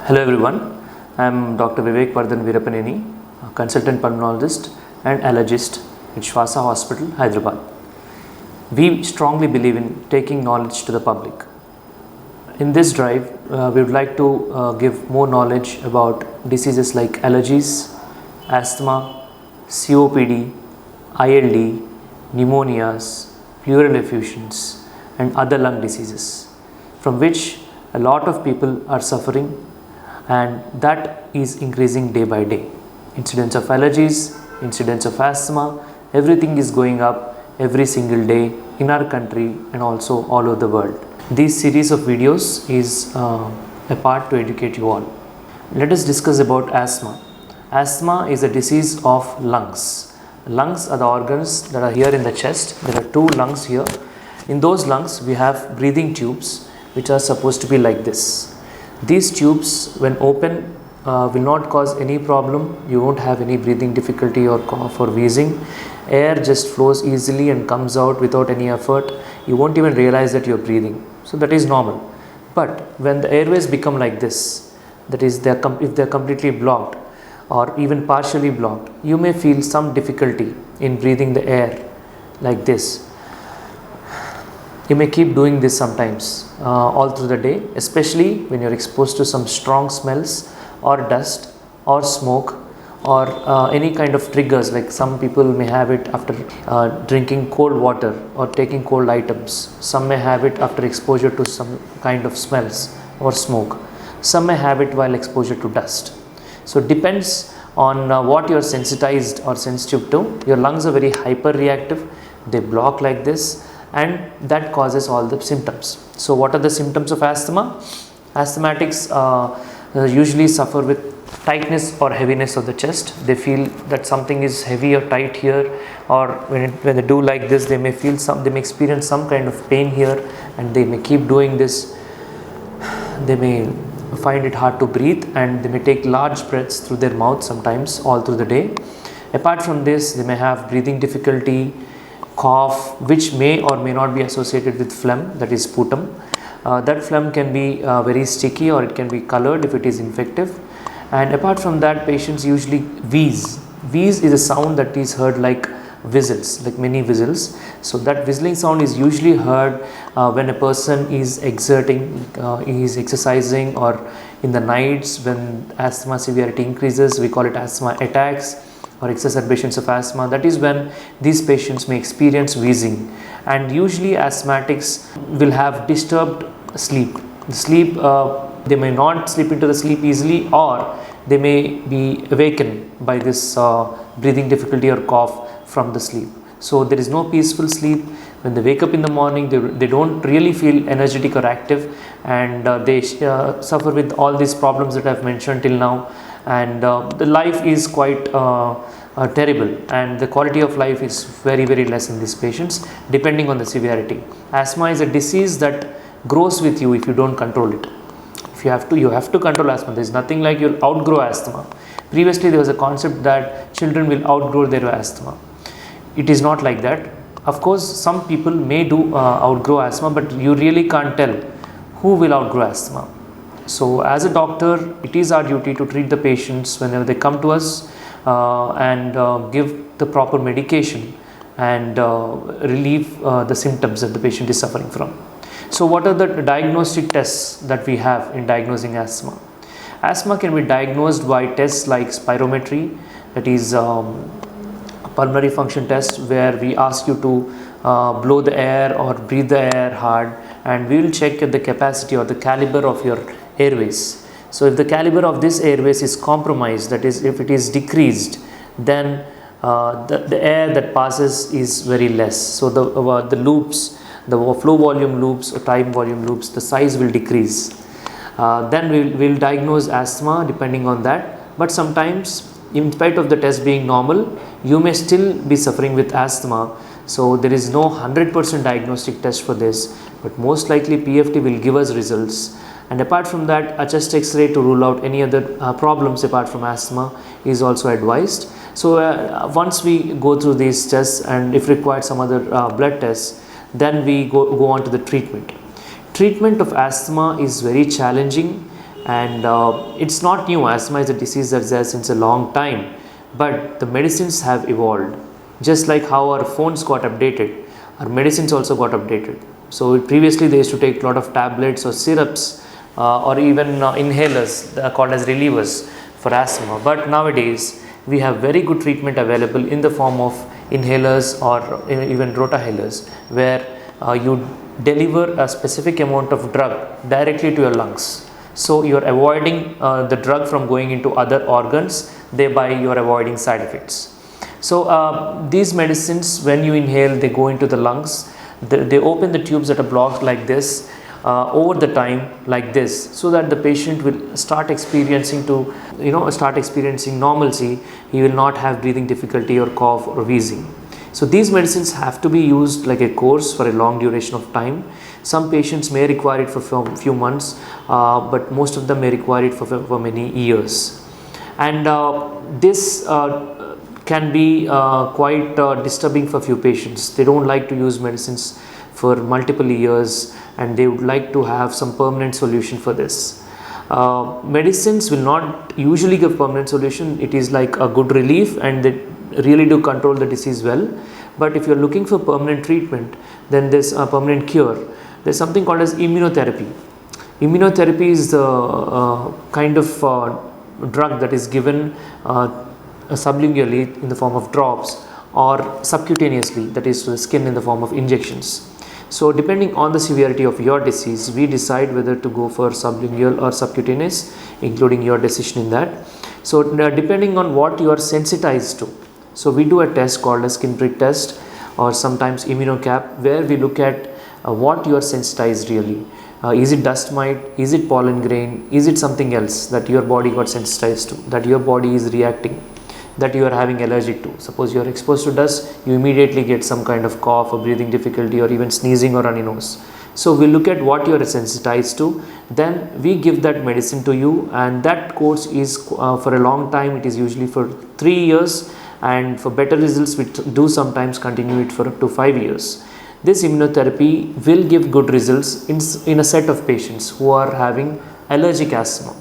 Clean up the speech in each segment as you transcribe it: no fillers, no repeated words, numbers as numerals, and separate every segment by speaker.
Speaker 1: Hello everyone, I am Dr. Vivek Vardhan Veerapaneni, a consultant pulmonologist and allergist at Shwasa Hospital, Hyderabad. We strongly believe in taking knowledge to the public. In this drive, we would like to give more knowledge about diseases like allergies, asthma, COPD, ILD, pneumonias, pleural effusions and other lung diseases from which a lot of people are suffering, and that is increasing day by day. Incidence of allergies, incidence of asthma, everything is going up every single day in our country and also all over the world. This series of videos is a part to educate you all. Let us discuss about asthma. Asthma is a disease of lungs. Lungs are the organs that are here in the chest. There are two lungs here. In those lungs we have breathing tubes which are supposed to be like this. These tubes when open will not cause any problem. You won't have any breathing difficulty or cough or wheezing. Air just flows easily and comes out without any effort. You won't even realize that you're breathing. So that is normal. But when the airways become like this, that is if they're completely blocked or even partially blocked, you may feel some difficulty in breathing the air like this. You may keep doing this sometimes all through the day, especially when you're exposed to some strong smells or dust or smoke or any kind of triggers, like some people may have it after drinking cold water or taking cold items. Some may have it after exposure to some kind of smells or smoke. Some may have it while exposure to dust. So it depends on what you're sensitized or sensitive to. Your lungs are very hyper reactive. They block like this, and that causes all the symptoms. So what are the symptoms of asthma? Asthmatics usually suffer with tightness or heaviness of the chest. They feel that something is heavy or tight here, or when they do like this, they may experience some kind of pain here, and they may keep doing this. They may find it hard to breathe, and they may take large breaths through their mouth sometimes all through the day. Apart from this, they may have breathing difficulty, cough, which may or may not be associated with phlegm, that is sputum. That phlegm can be very sticky, or it can be colored if it is infective. And apart from that, patients usually wheeze. Wheeze is a sound that is heard like whistles, like many whistles. So that whistling sound is usually heard when a person is is exercising, or in the nights when asthma severity increases. We call it asthma attacks or exacerbations of asthma. That is when these patients may experience wheezing, and usually asthmatics will have disturbed sleep. They may not slip into the sleep easily, or they may be awakened by this breathing difficulty or cough from the sleep. So there is no peaceful sleep. When they wake up in the morning, they don't really feel energetic or active, and they suffer with all these problems that I've mentioned till now. And the life is quite terrible, and the quality of life is very less in these patients depending on the severity. Asthma is a disease that grows with you if you don't control it. If you have to control asthma. There is nothing like you'll outgrow asthma. Previously there was a concept that children will outgrow their asthma. It is not like that. Of course some people may do outgrow asthma, but you really can't tell who will outgrow asthma. So as a doctor, it is our duty to treat the patients whenever they come to us and give the proper medication and relieve the symptoms that the patient is suffering from. So what are the diagnostic tests that we have in diagnosing asthma? Asthma can be diagnosed by tests like spirometry, that is pulmonary function test, where we ask you to blow the air or breathe the air hard, and we will check the capacity or the caliber of your airways. So if the caliber of this airways is compromised, that is if it is decreased, then the air that passes is very less. So the loops, the flow volume loops or time volume loops, the size will decrease. Then we'll diagnose asthma depending on that. But sometimes, in spite of the test being normal, you may still be suffering with asthma. So there is no 100% diagnostic test for this, but most likely PFT will give us results. And apart from that, a chest X-ray to rule out any other problems apart from asthma is also advised. So once we go through these tests, and if required some other blood tests, then we go on to the treatment. Treatment of asthma is very challenging, and it's not new. Asthma is a disease that's there since a long time, but the medicines have evolved. Just like how our phones got updated, our medicines also got updated. So previously they used to take a lot of tablets or syrups or even inhalers called as relievers for asthma, but nowadays we have very good treatment available in the form of inhalers or even rotahalers, where you deliver a specific amount of drug directly to your lungs. So you are avoiding the drug from going into other organs, thereby you are avoiding side effects. So these medicines, when you inhale, they go into the lungs. They open the tubes that are blocked like this over the time like this, so that the patient will start experiencing normalcy. He will not have breathing difficulty or cough or wheezing. So these medicines have to be used like a course for a long duration of time. Some patients may require it for few months, but most of them may require it for many years. And this can be quite disturbing for few patients. They don't like to use medicines for multiple years, and they would like to have some permanent solution for this. Medicines will not usually give permanent solution. It is like a good relief, and they really do control the disease well. But if you're looking for permanent treatment, then there's a permanent cure. There's something called as immunotherapy. Immunotherapy is the kind of drug that is given sublingually in the form of drops, or subcutaneously, that is to the skin, in the form of injections. So depending on the severity of your disease, we decide whether to go for sublingual or subcutaneous, including your decision in that. So depending on what you are sensitized to. So we do a test called a skin prick test, or sometimes immunocap, where we look at what you are sensitized really. Is it dust mite? Is it pollen grain? Is it something else that your body got sensitized to, that your body is reacting, that you are having allergic to? Suppose you are exposed to dust, you immediately get some kind of cough or breathing difficulty or even sneezing or runny nose. So we look at what you are sensitized to, then we give that medicine to you, and that course is for a long time. It is usually for 3 years, and for better results we do sometimes continue it for up to 5 years. This immunotherapy will give good results in a set of patients who are having allergic asthma.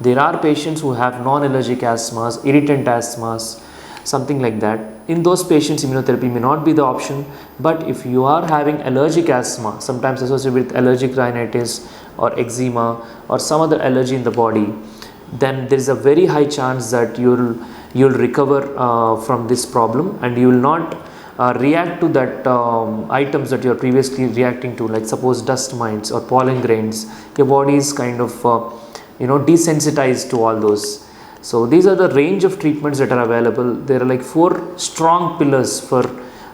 Speaker 1: There are patients who have non-allergic asthmas, irritant asthmas, something like that. In those patients, immunotherapy may not be the option. But if you are having allergic asthma, sometimes associated with allergic rhinitis or eczema or some other allergy in the body, then there is a very high chance that you'll recover from this problem, and you will not react to that items that you are previously reacting to, like suppose dust mites or pollen grains. Your body is kind of desensitized to all those. So these are the range of treatments that are available. There are like 4 strong pillars for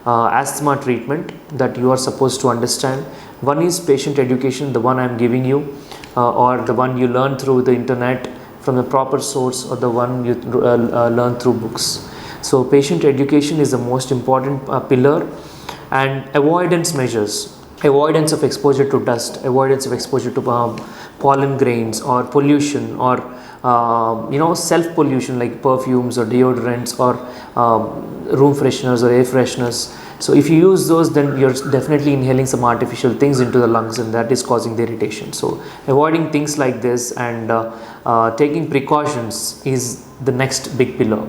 Speaker 1: asthma treatment that you are supposed to understand. One is patient education, the one I am giving you, or the one you learn through the internet from the proper source, or the one you learn through books. So patient education is the most important pillar, and avoidance measures. Avoidance of exposure to dust, avoidance of exposure to pollen grains or pollution, or self pollution like perfumes or deodorants or room fresheners or air fresheners. So if you use those, then you're definitely inhaling some artificial things into the lungs, and that is causing the irritation. So avoiding things like this and taking precautions is the next big pillar.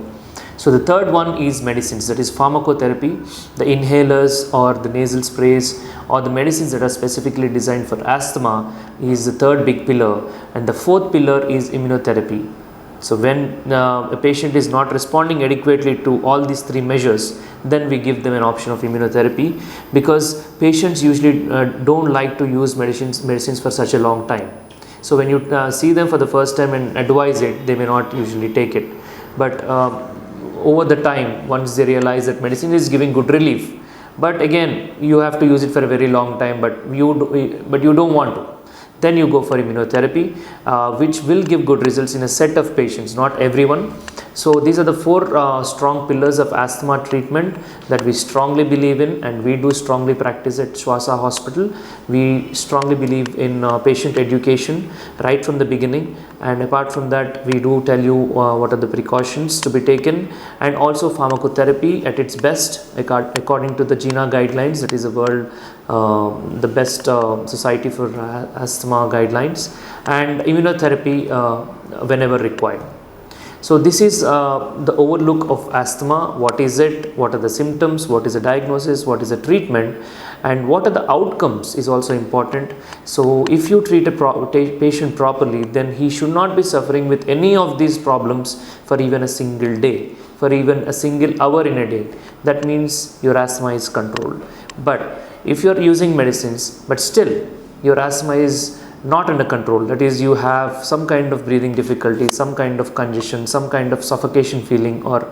Speaker 1: So the third one is medicines, that is pharmacotherapy. The inhalers or the nasal sprays or the medicines that are specifically designed for asthma is the third big pillar, and the fourth pillar is immunotherapy. So when a patient is not responding adequately to all these 3 measures, then we give them an option of immunotherapy, because patients usually don't like to use medicines for such a long time. So when you see them for the first time and advise it, they may not usually take it. But over the time, once they realize that medicine is giving good relief, but again you have to use it for a very long time, but you don't want to, then you go for immunotherapy, which will give good results in a set of patients, not everyone. So these are the four strong pillars of asthma treatment that we strongly believe in, and we do strongly practice at Shwasa Hospital. We strongly believe in patient education right from the beginning, and apart from that we do tell you what are the precautions to be taken, and also pharmacotherapy at its best according to the GINA guidelines, that is the world the best society for asthma guidelines, and immunotherapy whenever required. So this is the overlook of asthma. What is it? What are the symptoms? What is the diagnosis? What is the treatment? And what are the outcomes is also important. So if you treat a patient properly, then he should not be suffering with any of these problems for even a single day, for even a single hour in a day. That means your asthma is controlled. But if you are using medicines, but still your asthma is not under control, that is, you have some kind of breathing difficulty, some kind of congestion, some kind of suffocation feeling, or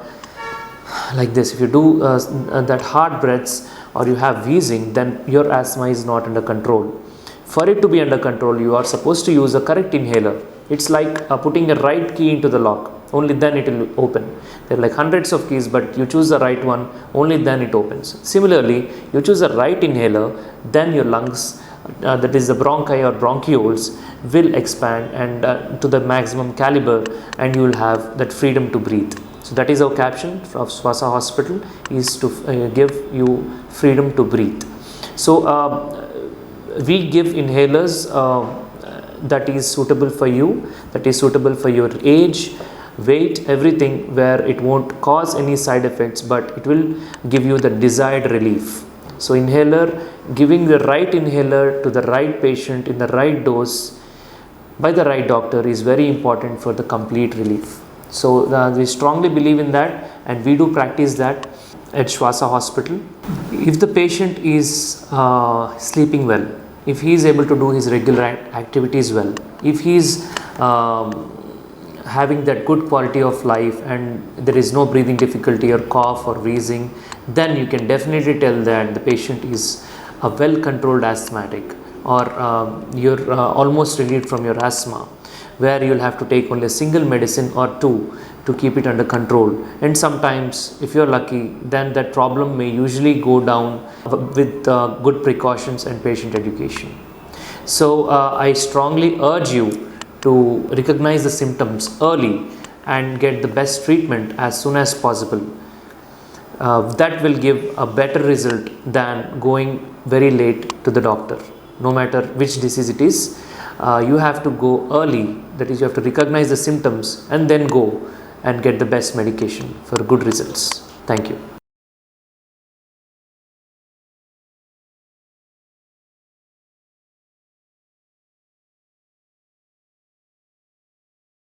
Speaker 1: like this, if you do that hard breaths, or you have wheezing, then your asthma is not under control. For it to be under control, you are supposed to use a correct inhaler. It's like putting a right key into the lock, only then it will open. There are like hundreds of keys, but you choose the right one, only then it opens. Similarly, you choose the right inhaler, then your lungs, that is the bronchi or bronchioles, will expand and to the maximum caliber, and you will have that freedom to breathe. So that is our caption of Shwasa Hospital, is to give you freedom to breathe. So we give inhalers that is suitable for you, that is suitable for your age, weight, everything, where it won't cause any side effects, but it will give you the desired relief. So inhaler, giving the right inhaler to the right patient in the right dose by the right doctor is very important for the complete relief. So we strongly believe in that, and we do practice that at Shwasa Hospital. If the patient is sleeping well, if he is able to do his regular activities well, if he is having that good quality of life and there is no breathing difficulty or cough or wheezing, then you can definitely tell that the patient is a well controlled asthmatic, or you're almost relieved from your asthma, where you'll have to take only a single medicine or two to keep it under control. And sometimes, if you're lucky, then that problem may usually go down with good precautions and patient education. So I strongly urge you to recognize the symptoms early and get the best treatment as soon as possible. That will give a better result than going very late to the doctor. No matter which disease it is, you have to go early, that is, you have to recognize the symptoms and then go and get the best medication for good results. Thank you.